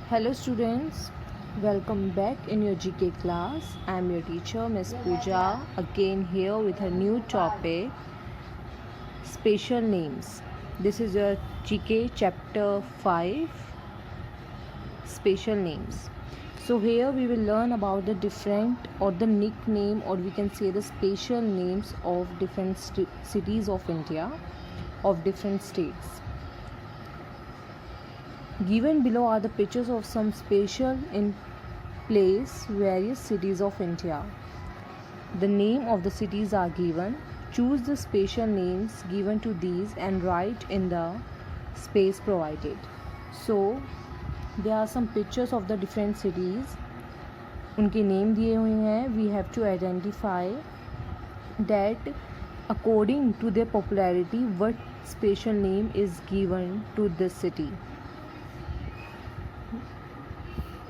Hello students, welcome back in your GK class. I am your teacher Miss Pooja again here with a new topic, special names. This is your GK chapter 5, special names. So here we will learn about the different or the nickname, or we can say the special names of different cities of India, of different states. Given below are the pictures of some special in place various cities of India. The name of the cities are given. Choose the special names given to these and write in the space provided. So there are some pictures of the different cities. उनके name दिए हुए हैं. We have to identify that according to their popularity what special name is given to this city.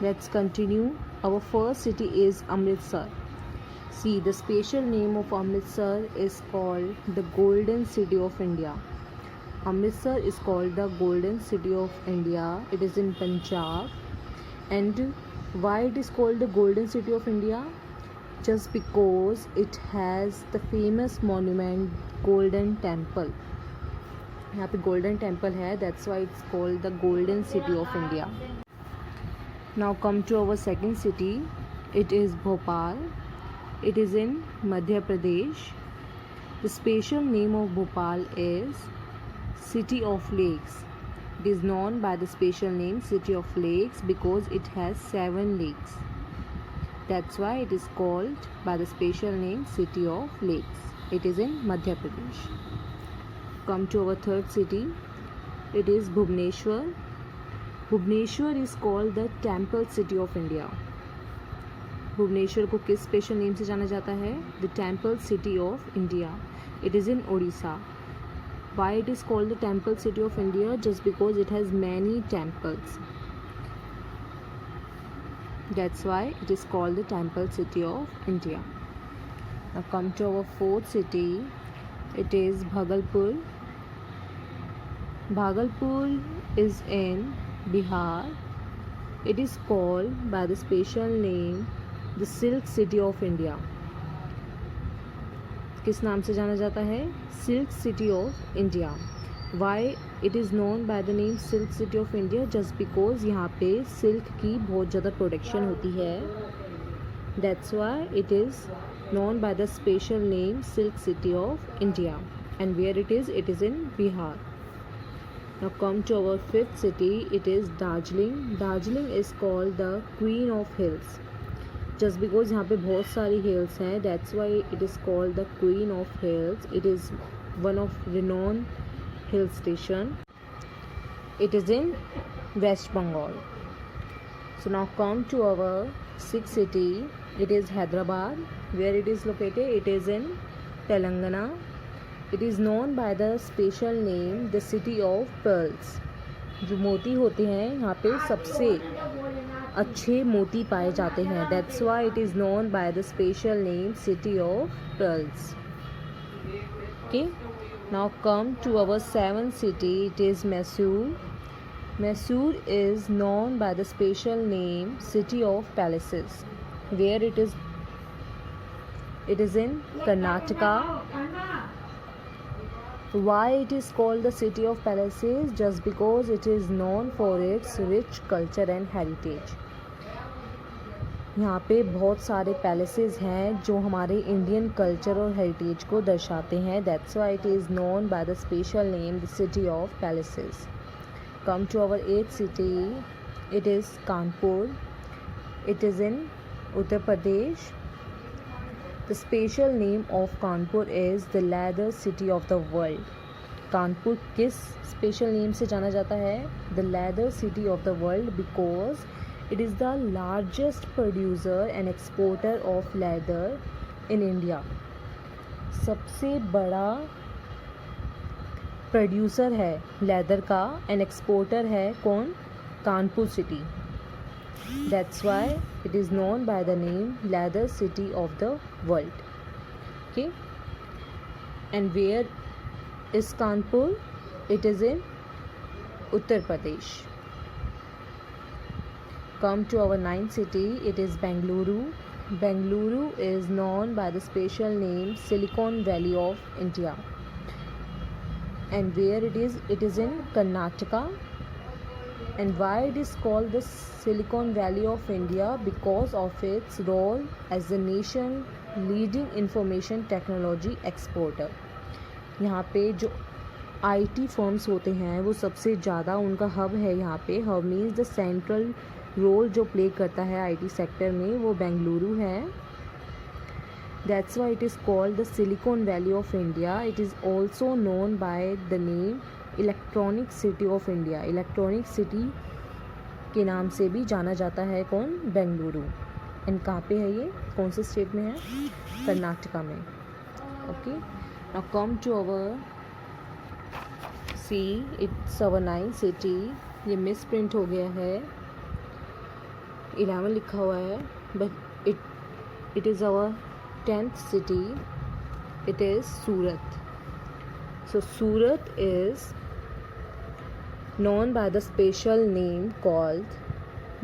Let's continue. Our first city is Amritsar. See, the special name of Amritsar is called the Golden City of India. Amritsar is called the Golden City of India. It is in Punjab. And why it is called the Golden City of India? Just because it has the famous monument Golden Temple. यहाँ पे Golden Temple है. That's why it's called the Golden City of India. Now come to our second city. It is Bhopal. It is in Madhya Pradesh. The special name of Bhopal is City of Lakes. It is known by the special name City of Lakes because it has 7 lakes. That's why it is called by the special name City of Lakes. It is in Madhya Pradesh. Come to our third city. It is Bhubaneswar. Bhubaneswar is called the temple city of India. Bhubaneswar को किस special name से जाना जाता है? The temple city of India. It is in Orissa. Why it is called the temple city of India? Just because it has many temples. That's why it is called the temple city of India. Now come to our fourth city. It is Bhagalpur. Bhagalpur is in Bihar. It is called by the special name the Silk City of India. किस नाम से जाना जाता है? Silk City of India. Why it is known by the name Silk City of India? Just because यहाँ पे silk की बहुत ज़्यादा प्रोडक्शन होती है. That's why it is known by the special name Silk City of India. And where it is in Bihar. Now come to our fifth city. It is Darjeeling. Darjeeling is called the Queen of Hills. Just because यहाँ पे बहुत सारी hills हैं, that's why it is called the Queen of Hills. It is one of renowned hill station. It is in West Bengal. So now come to our sixth city. It is Hyderabad. Where it is located? It is in Telangana. It is known by the special name the City of Pearls. जो मोती होते हैं यहाँ पे सबसे अच्छे मोती पाए जाते हैं. That's why it is known by the special name City of Pearls. Okay. Now come to our seventh city. It is Mysore. Mysore is known by the special name City of Palaces. Where it is? It is in Karnataka. Why it is called the City of Palaces? Just because it is known for its rich culture and heritage. यहाँ पे बहुत सारे palaces हैं जो हमारे Indian culture और heritage को दर्शाते हैं. That's why it is known by the special name the City of Palaces. Come to our eighth city. It is Kanpur. It is in Uttar Pradesh. The special name of Kanpur is the Leather City of the World. Kanpur किस special name से जाना जाता है? The Leather City of the World because it is the largest producer and exporter of leather in India. सबसे बड़ा producer है leather का and exporter है कौन? Kanpur city. That's why it is known by the name Leather City of the World. Okay. And where is Kanpur? It is in Uttar Pradesh. Come to our ninth city, it is Bengaluru. Bengaluru is known by the special name Silicon Valley of India. And where it is in Karnataka. And why it is called the Silicon Valley of India? Because of its role as the nation leading information technology exporter. यहाँ पे जो IT firms होते हैं वो सबसे ज़्यादा उनका hub है यहाँ पे. Hub means the central role जो प्ले करता है IT सेक्टर में वो बेंगलुरु है. That's why it is called the Silicon Valley of India. It is also known by the name electronic city of India. Electronic city के नाम से भी जाना जाता है कौन? बेंगलुरु. एंड कहाँ पे है ये? कौन से स्टेट में है? कर्नाटका में. Okay, now come to our see, it's our 9 city. ये मिस प्रिंट हो गया है, 11 लिखा हुआ है, but it is our 10th city. It is Surat. So Surat is known by the special name called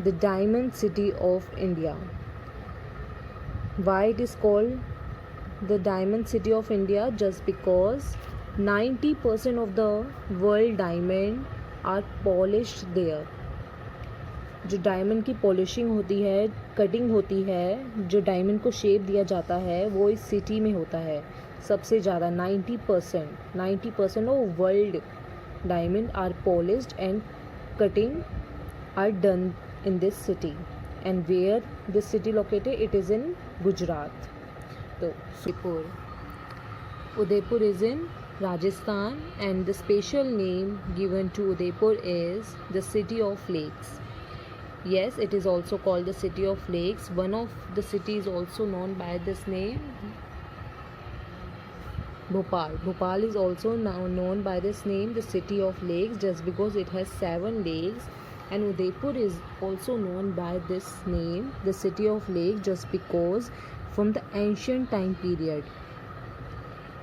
the Diamond City of India. Why it is called the Diamond City of India? Just because 90% of the world diamond are polished there. जो diamond की polishing होती है, cutting होती है, जो diamond को shape दिया जाता है वो इस सिटी में होता है सबसे ज़्यादा. 90% of world diamond are polished and cutting are done in this city. And where this city located? It is in Gujarat. तो Udaipur is in Rajasthan. And the special name given to Udaipur is the city of lakes. Yes, it is also called the city of lakes. One of the cities also known by this name, Bhopal. Bhopal is also now known by this name, the city of lakes, just because it has 7 lakes. And Udaipur is also known by this name, the city of lakes, just because from the ancient time period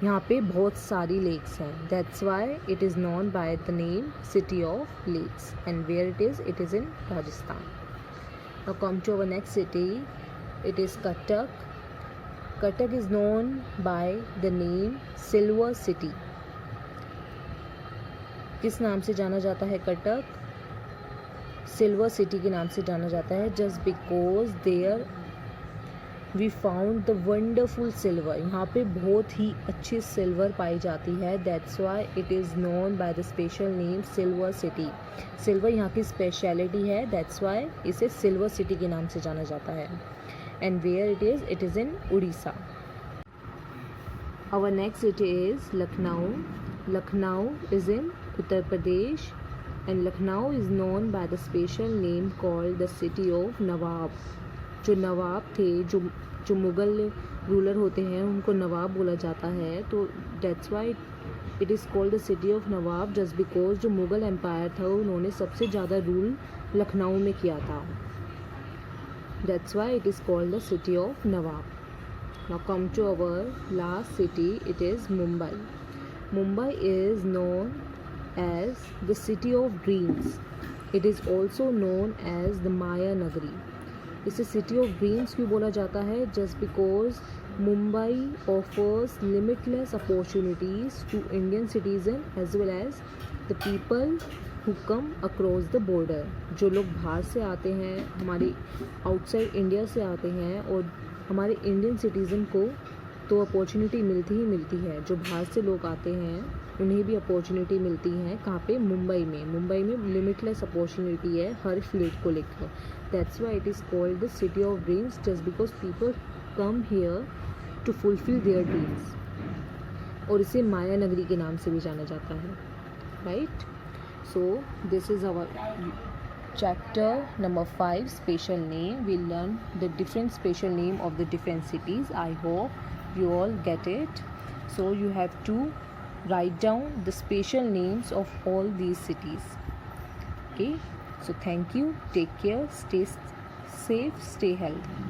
यहाँ पे बहुत सारी lakes हैं. That's why it is known by the name city of lakes. And where it is in Rajasthan. Now come to our next city. It is Cuttack. Cuttack is known by the name Silver City. किस नाम से जाना जाता है Cuttack? Silver city के नाम से जाना जाता है. Just because there we found the wonderful silver. यहाँ पे बहुत ही अच्छी सिल्वर पाई जाती है. That's why it is known by the special name silver city. Silver यहाँ की स्पेशलिटी है. दैट्स वाई इसे सिल्वर सिटी के नाम से जाना जाता है. And where it is in Orissa. Our next city is Lucknow. Lucknow is in Uttar Pradesh. And Lucknow is known by the special name called the city of Nawab. जो नवाब थे, जो मुग़ल रूलर होते हैं उनको नवाब बोला जाता है. तो that's why it is called the city of Nawab, just because जो मुग़ल एम्पायर था उन्होंने सबसे ज़्यादा रूल लखनऊ में किया था. That's why it is called the city of Nawab. Now come to our last city. It is Mumbai. Mumbai is known as the city of dreams. It is also known as the Maya Nagari. इसे city of dreams क्यों बोला जाता है? Just because Mumbai offers limitless opportunities to Indian citizen as well as the people who come across the border. जो लोग बाहर से आते हैं, हमारी आउटसाइड इंडिया से आते हैं, और हमारे इंडियन सिटीज़न को तो अपॉर्चुनिटी मिलती ही मिलती है. जो बाहर से लोग आते हैं उन्हें भी अपॉर्चुनिटी मिलती है. कहाँ पे? मुंबई में. मुंबई में लिमिटलेस अपॉर्चुनिटी है हर फील्ड को लेकर. That's why it is called the city of dreams, just because people come here to fulfil their dreams. और इसे माया नगरी के नाम से भी जाना जाता है. Right. So this is our chapter number 5, special name. We learn the different special name of the different cities. I hope you all get it. So you have to write down the special names of all these cities. Okay, so thank you, take care, stay safe, stay healthy.